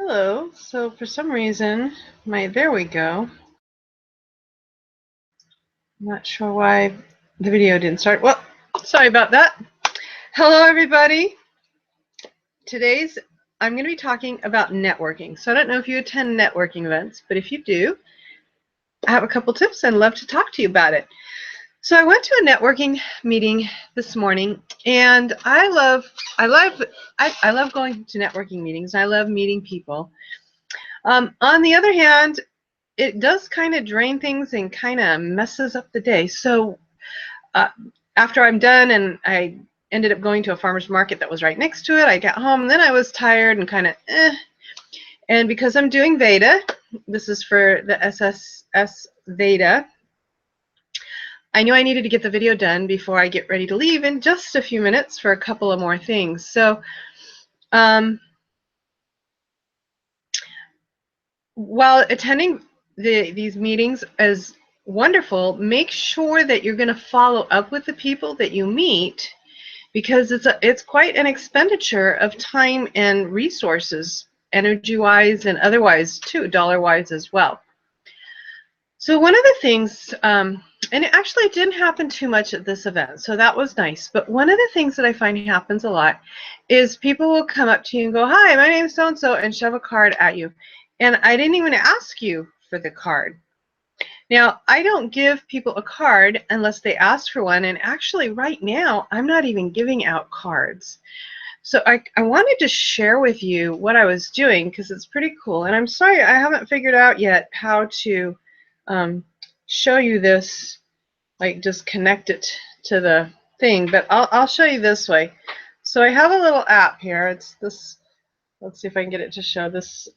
Hello. So for some reason, there we go. I'm not sure why the video didn't start. Well, sorry about that. Hello, everybody. I'm going to be talking about networking. So I don't know if you attend networking events, but if you do, I have a couple tips and love to talk to you about it. So I went to a networking meeting this morning, and I love going to networking meetings. I love meeting people. On the other hand, it does kind of drain things and kind of messes up the day. So after I'm done, and I ended up going to a farmer's market that was right next to it, I got home, and then I was tired and kind of And because I'm doing Veda, this is for the SSS Veda, I knew I needed to get the video done before I get ready to leave in just a few minutes for a couple of more things. So while attending these meetings is wonderful, make sure that you're going to follow up with the people that you meet, because it's quite an expenditure of time and resources, energy-wise and otherwise too, dollar-wise as well. So one of the things, and it actually didn't happen too much at this event, so that was nice, but one of the things that I find happens a lot is people will come up to you and go, "Hi, my name's so-and-so," and shove a card at you. And I didn't even ask you for the card. Now, I don't give people a card unless they ask for one, and actually right now, I'm not even giving out cards. So I wanted to share with you what I was doing, because it's pretty cool, and I'm sorry I haven't figured out yet how to show you this, like just connect it to the thing, but I'll show you this way. So I have a little app here. It's this, let's see if I can get it to show this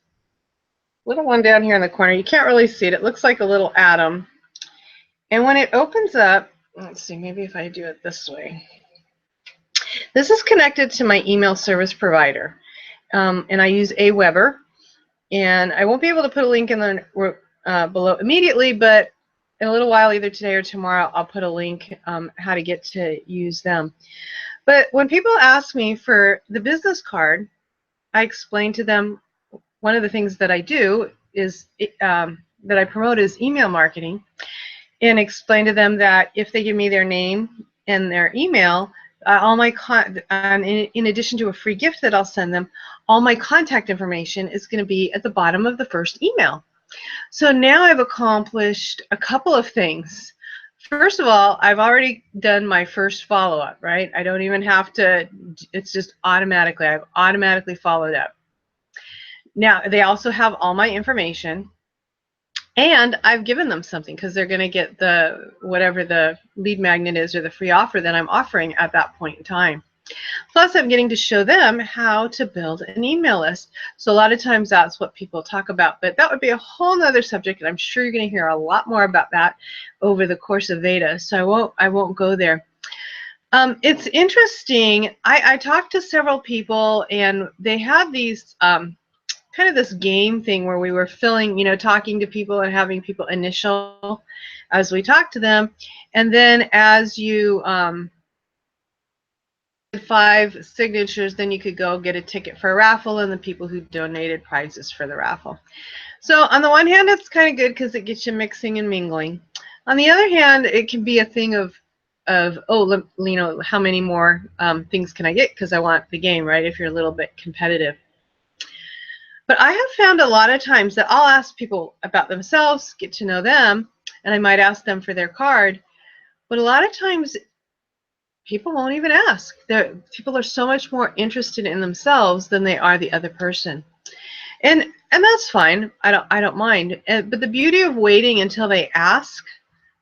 little one down here in the corner. You can't really see it. It looks like a little atom. And when it opens up, let's see, maybe if I do it this way. This is connected to my email service provider. And I use Aweber. And I won't be able to put a link in the below immediately, but in a little while, either today or tomorrow, I'll put a link how to get to use them. But when people ask me for the business card, I explain to them one of the things that I do is that I promote is email marketing, and explain to them that if they give me their name and their email, all my in addition to a free gift that I'll send them, all my contact information is going to be at the bottom of the first email. So now I've accomplished a couple of things. First of all, I've already done my first follow-up, right? I don't even have to, it's just automatically, I've automatically followed up. Now, they also have all my information, and I've given them something, because they're going to get the whatever the lead magnet is or the free offer that I'm offering at that point in time. Plus, I'm getting to show them how to build an email list. So a lot of times that's what people talk about, but that would be a whole nother subject, and I'm sure you're going to hear a lot more about that over the course of Veda, so I won't go there. It's interesting. I talked to several people, and they have these kind of this game thing where we were filling, talking to people and having people initial as we talk to them. And then as you 5 signatures, then you could go get a ticket for a raffle, and the people who donated prizes for the raffle. So on the one hand, it's kind of good because it gets you mixing and mingling. On the other hand, it can be a thing of oh, how many more things can I get, because I want the game, right, if you're a little bit competitive. But I have found a lot of times that I'll ask people about themselves, get to know them, and I might ask them for their card. But a lot of times people won't even ask. People are so much more interested in themselves than they are the other person. And that's fine. I don't mind. But the beauty of waiting until they ask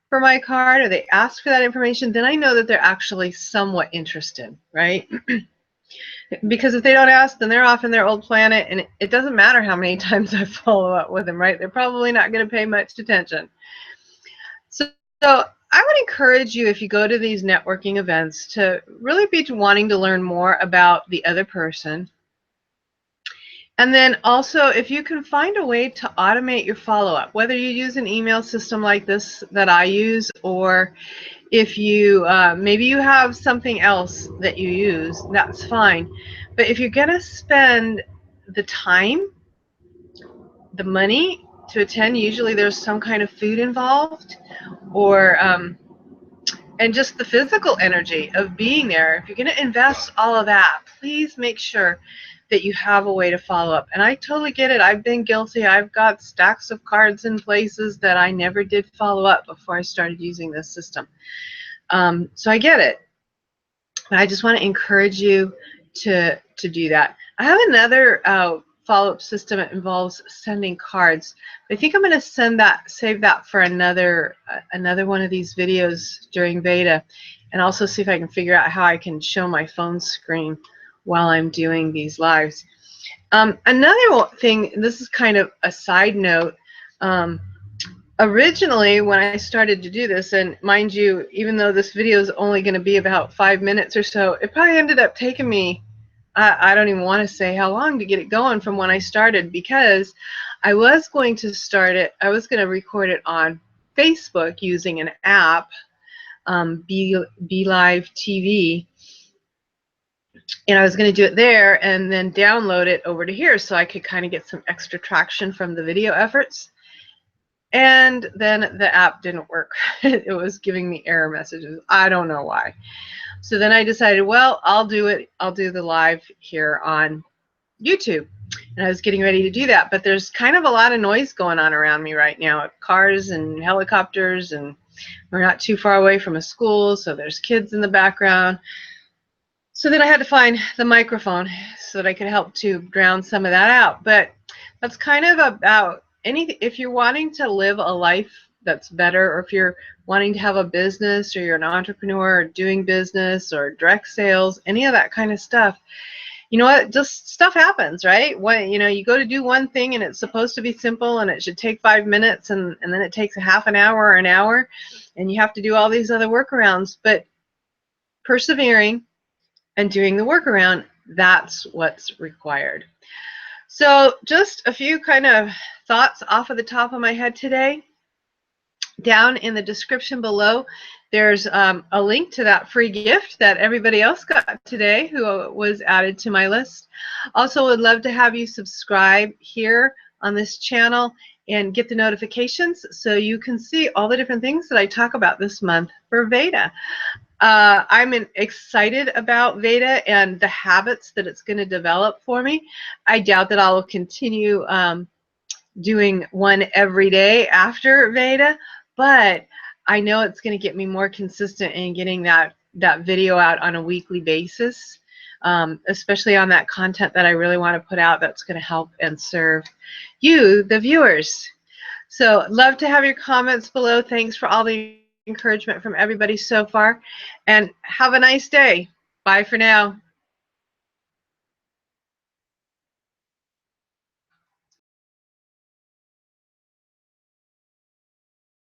for my card or they ask for that information, then I know that they're actually somewhat interested, right? Because if they don't ask, then they're off in their old planet, and it doesn't matter how many times I follow up with them, right? They're probably not going to pay much attention. So I would encourage you, if you go to these networking events, to really be wanting to learn more about the other person. And then also, if you can find a way to automate your follow-up, whether you use an email system like this that I use, or if you maybe you have something else that you use, that's fine. But if you're going to spend the time the money to attend. Usually there's some kind of food involved, or and just the physical energy of being there. If you're going to invest all of that, please make sure that you have a way to follow up. And I totally get it. I've been guilty. I've got stacks of cards in places that I never did follow up before I started using this system. So I get it. But I just want to encourage you to do that. I have another follow-up system that involves sending cards. I think I'm going to save that for another one of these videos during Veda, and also see if I can figure out how I can show my phone screen while I'm doing these lives. Another thing, this is kind of a side note. Originally, when I started to do this, and mind you, even though this video is only going to be about 5 minutes or so, it probably ended up taking me, I don't even want to say how long to get it going from when I started, because I was going to start it, I was going to record it on Facebook using an app, BeLive TV, and I was going to do it there and then download it over to here so I could kind of get some extra traction from the video efforts. And then the app didn't work. It was giving me error messages. I don't know why. So then I decided, well, I'll do it. I'll do the live here on YouTube. And I was getting ready to do that. But there's kind of a lot of noise going on around me right now. Cars and helicopters, and we're not too far away from a school, so there's kids in the background. So then I had to find the microphone so that I could help to drown some of that out. But that's kind of about anything. If you're wanting to live a life that's better, or if you're wanting to have a business, or you're an entrepreneur, or doing business, or direct sales, any of that kind of stuff, you know what, just stuff happens, right? When, you know, you go to do one thing and it's supposed to be simple and it should take 5 minutes, and then it takes a half an hour or an hour, and you have to do all these other workarounds. But persevering and doing the workaround, that's what's required. So just a few kind of thoughts off of the top of my head today. Down in the description below, there's a link to that free gift that everybody else got today who was added to my list. Also would love to have you subscribe here on this channel and get the notifications so you can see all the different things that I talk about this month for Veda. I'm excited about Veda and the habits that it's going to develop for me. I doubt that I will continue doing one every day after Veda, but I know it's going to get me more consistent in getting that video out on a weekly basis, especially on that content that I really want to put out that's going to help and serve you, the viewers. So love to have your comments below. Thanks for all the encouragement from everybody so far, and have a nice day. Bye for now.